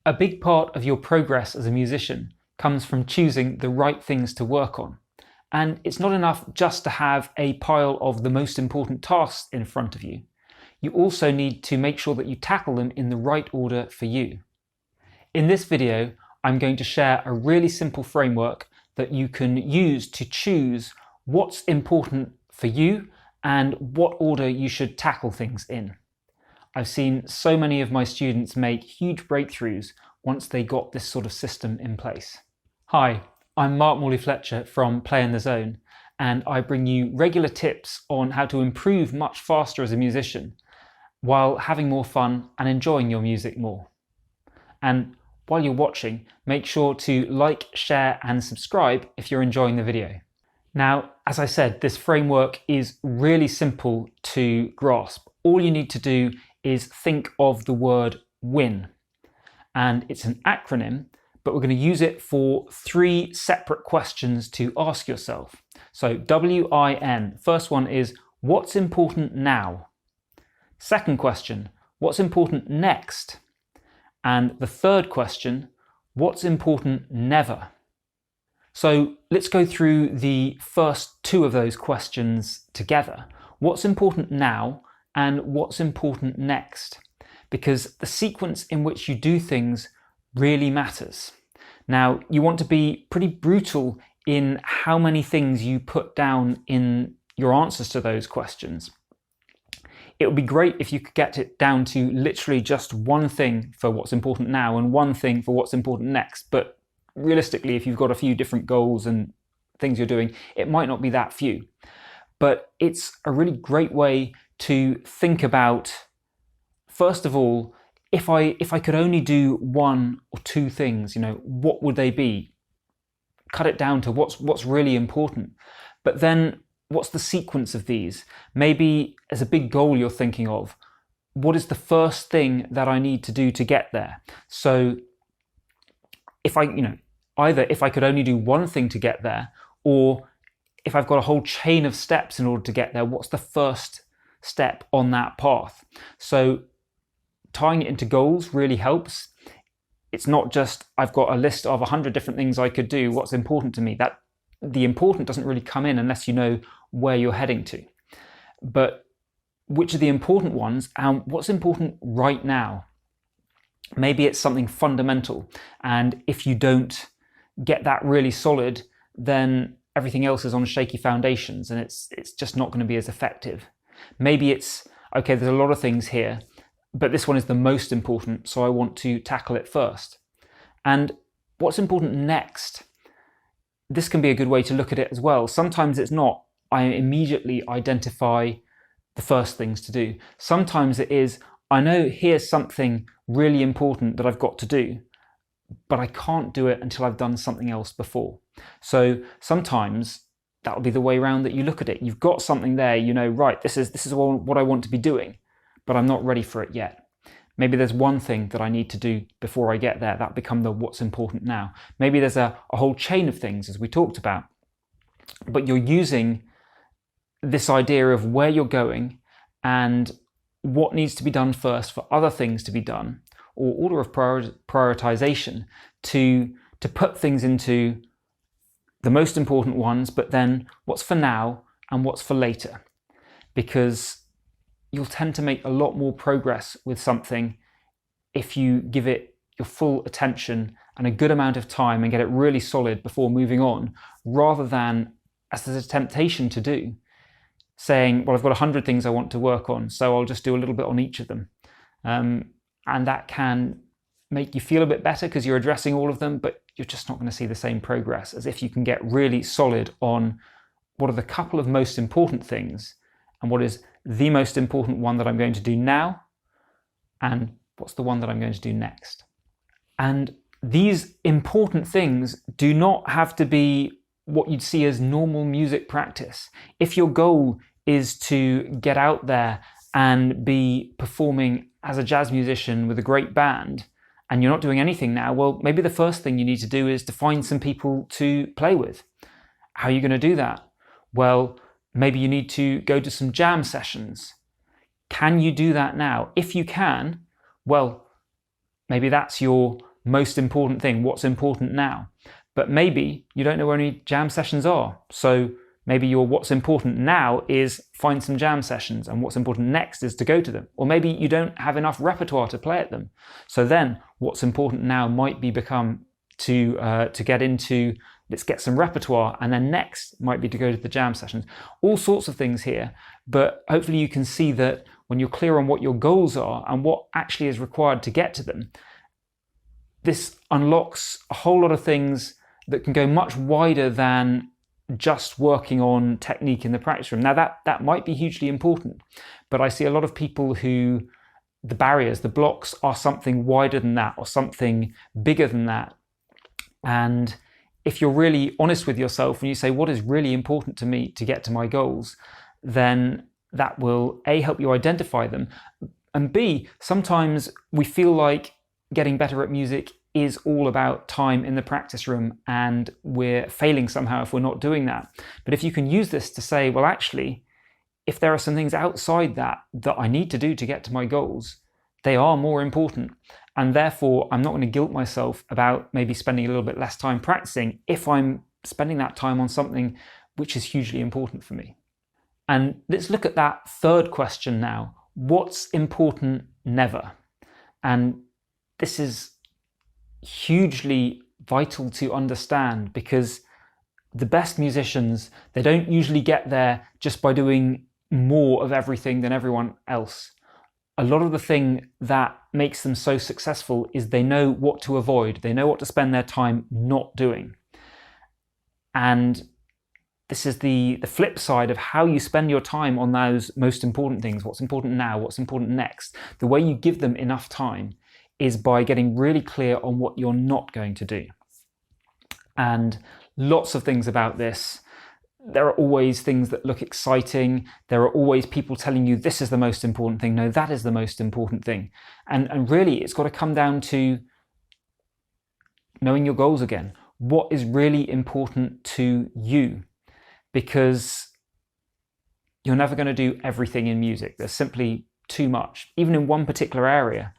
A big part of your progress as a musician comes from choosing the right things to work on. And it's not enough just to have a pile of the most important tasks in front of you. You also need to make sure that you tackle them in the right order for you. In this video, I'm going to share a really simple framework that you can use to choose what's important for you and what order you should tackle things in. I've seen so many of my students make huge breakthroughs once they got this sort of system in place. Hi, I'm Morley-Fletcher from Play in the Zone, and I bring you regular tips on how to improve much faster as a musician while having more fun and enjoying your music more. And while you're watching, make sure to like, share and subscribe if you're enjoying the video. Now, as I said, this framework is really simple to grasp. All you need to do is think of the word WIN. And it's an acronym, but we're going to use it for 3 separate questions to ask yourself. So W.I.N. First one is, what's important now? Second question, what's important next? And the third question, what's important never? So let's go through the first 2 of those questions together. What's important now and what's important next? Because the sequence in which you do things really matters. Now, you want to be pretty brutal in how many things you put down in your answers to those questions. It would be great if you could get it down to literally just one thing for what's important now and one thing for what's important next. But realistically, if you've got a few different goals and things you're doing, it might not be that few. But it's a really great way to think about, first of all, if I could only do 1 or 2 things, what would they be? Cut it down to what's really important. But then what's the sequence of these? Maybe as a big goal you're thinking of, what is the first thing that I need to do to get there? So if either if I could only do 1 thing to get there, or if I've got a whole chain of steps in order to get there, what's the first step on that path? So tying it into goals really helps. It's not just I've got a list of 100 different things I could do, what's important to me. That the important doesn't really come in unless you know where you're heading to. But which are the important ones and what's important right now? Maybe it's something fundamental, and if you don't get that really solid, then everything else is on shaky foundations and it's just not going to be as effective. Maybe it's, okay, there's a lot of things here, but this one is the most important, so I want to tackle it first. And what's important next? This can be a good way to look at it as well. Sometimes it's not, I immediately identify the first things to do. Sometimes it is, I know here's something really important that I've got to do, but I can't do it until I've done something else before. So sometimes that'll be the way around that you look at it. You've got something there, right, this is what I want to be doing, but I'm not ready for it yet. Maybe there's one thing that I need to do before I get there. That become the what's important now. Maybe there's a whole chain of things, as we talked about, but you're using this idea of where you're going and what needs to be done first for other things to be done, or order of prioritization to put things into the most important ones, but then what's for now and what's for later. Because you'll tend to make a lot more progress with something if you give it your full attention and a good amount of time and get it really solid before moving on, rather than, as there's a temptation to do, saying, well, I've got 100 things I want to work on, so I'll just do a little bit on each of them. And that can make you feel a bit better because you're addressing all of them, but you're just not going to see the same progress as if you can get really solid on what are the couple of most important things and what is the most important one that I'm going to do now and what's the one that I'm going to do next. And these important things do not have to be what you'd see as normal music practice. If your goal is to get out there and be performing as a jazz musician with a great band, and you're not doing anything now, well, maybe the first thing you need to do is to find some people to play with. How are you going to do that? Well, maybe you need to go to some jam sessions. Can you do that now? If you can, well, maybe that's your most important thing, what's important now. But maybe you don't know where any jam sessions are. So maybe your what's important now is find some jam sessions, and what's important next is to go to them. Or maybe you don't have enough repertoire to play at them. So then what's important now might be become to get into, let's get some repertoire, and then next might be to go to the jam sessions. All sorts of things here, but hopefully you can see that when you're clear on what your goals are and what actually is required to get to them, this unlocks a whole lot of things that can go much wider than just working on technique in the practice room. Now that might be hugely important, but I see a lot of people who the barriers, the blocks are something wider than that or something bigger than that. And if you're really honest with yourself and you say, what is really important to me to get to my goals, then that will A, help you identify them, and B, sometimes we feel like getting better at music is all about time in the practice room and we're failing somehow if we're not doing that. But if you can use this to say, well, actually, if there are some things outside that I need to do to get to my goals, they are more important. And therefore, I'm not going to guilt myself about maybe spending a little bit less time practicing if I'm spending that time on something which is hugely important for me. And let's look at that third question now. What's important never? And this is hugely vital to understand, because the best musicians, they don't usually get there just by doing more of everything than everyone else. A lot of the thing that makes them so successful is they know what to avoid. They know what to spend their time not doing. And this is the flip side of how you spend your time on those most important things. What's important now, what's important next. The way you give them enough time is by getting really clear on what you're not going to do. And lots of things about this. There are always things that look exciting. There are always people telling you this is the most important thing. No, that is the most important thing. And really, it's got to come down to knowing your goals again. What is really important to you? Because you're never going to do everything in music. There's simply too much. Even in one particular area,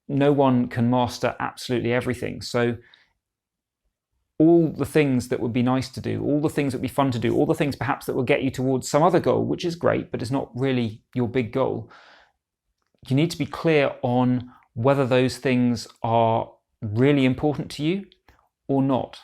no one can master absolutely everything. So all the things that would be nice to do, all the things that would be fun to do, all the things perhaps that will get you towards some other goal, which is great, but is not really your big goal, you need to be clear on whether those things are really important to you or not.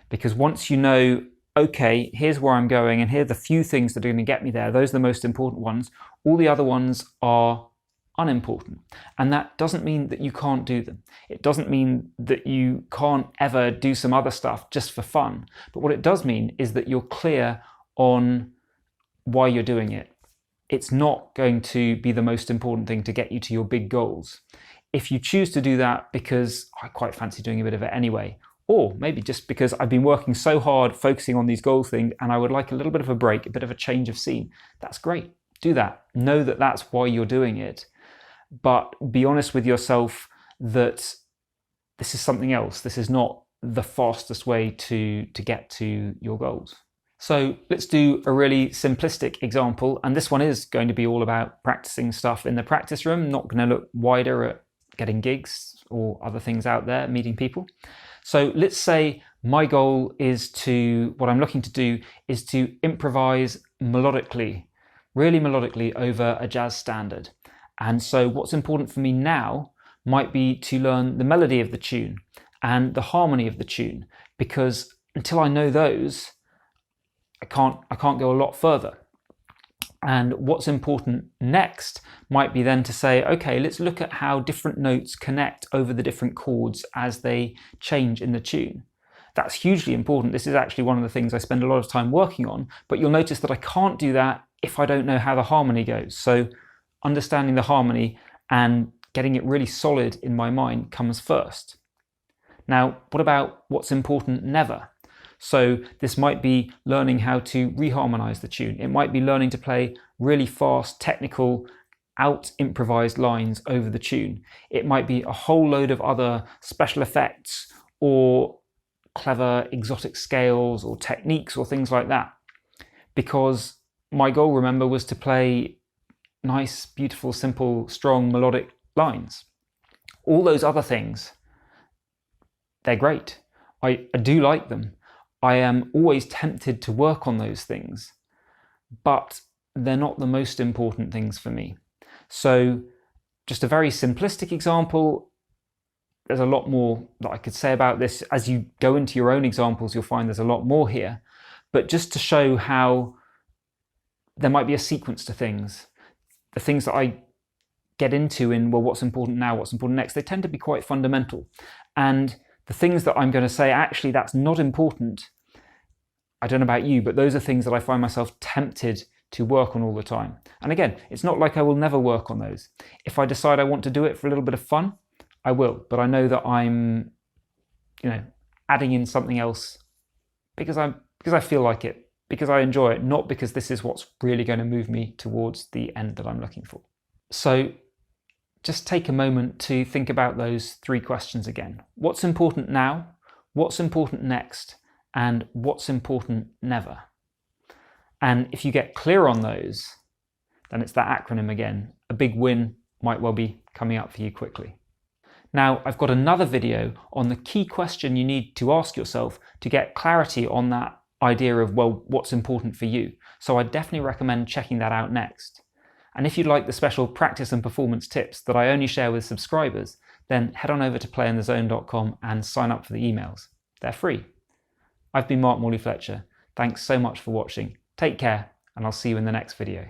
Because once you know, okay, here's where I'm going and here are the few things that are going to get me there, those are the most important ones, all the other ones are unimportant. And that doesn't mean that you can't do them. It doesn't mean that you can't ever do some other stuff just for fun. But what it does mean is that you're clear on why you're doing it. It's not going to be the most important thing to get you to your big goals. If you choose to do that because I quite fancy doing a bit of it anyway, or maybe just because I've been working so hard focusing on these goals things and I would like a little bit of a break, a bit of a change of scene, that's great. Do that. Know that that's why you're doing it. But be honest with yourself that this is something else. This is not the fastest way to get to your goals. So let's do a really simplistic example. And this one is going to be all about practicing stuff in the practice room, not going to look wider at getting gigs or other things out there, meeting people. So let's say my goal is what I'm looking to do is to improvise melodically, really melodically over a jazz standard. And so what's important for me now might be to learn the melody of the tune and the harmony of the tune, because until I know those, I can't go a lot further. And what's important next might be then to say, okay, let's look at how different notes connect over the different chords as they change in the tune. That's hugely important. This is actually one of the things I spend a lot of time working on, but you'll notice that I can't do that if I don't know how the harmony goes. So understanding the harmony and getting it really solid in my mind comes first. Now, what about what's important never? So this might be learning how to reharmonize the tune. It might be learning to play really fast, technical, out-improvised lines over the tune. It might be a whole load of other special effects or clever exotic scales or techniques or things like that. Because my goal, remember, was to play nice, beautiful, simple, strong, melodic lines. All those other things, they're great. I do like them. I am always tempted to work on those things, but they're not the most important things for me. So just a very simplistic example. There's a lot more that I could say about this. As you go into your own examples, you'll find there's a lot more here. But just to show how there might be a sequence to things, the things that I get into in, well, what's important now, what's important next, they tend to be quite fundamental. And the things that I'm going to say, actually, that's not important. I don't know about you, but those are things that I find myself tempted to work on all the time. And again, it's not like I will never work on those. If I decide I want to do it for a little bit of fun, I will. But I know that I'm, adding in something else because I feel like it, because I enjoy it, not because this is what's really going to move me towards the end that I'm looking for. So just take a moment to think about those three questions again. What's important now? What's important next? And what's important never? And if you get clear on those, then it's that acronym again. A big win might well be coming up for you quickly. Now, I've got another video on the key question you need to ask yourself to get clarity on that idea of, well, what's important for you. So I definitely recommend checking that out next. And if you'd like the special practice and performance tips that I only share with subscribers, then head on over to playinthezone.com and sign up for the emails. They're free. I've been Morley-Fletcher. Thanks so much for watching. Take care, and I'll see you in the next video.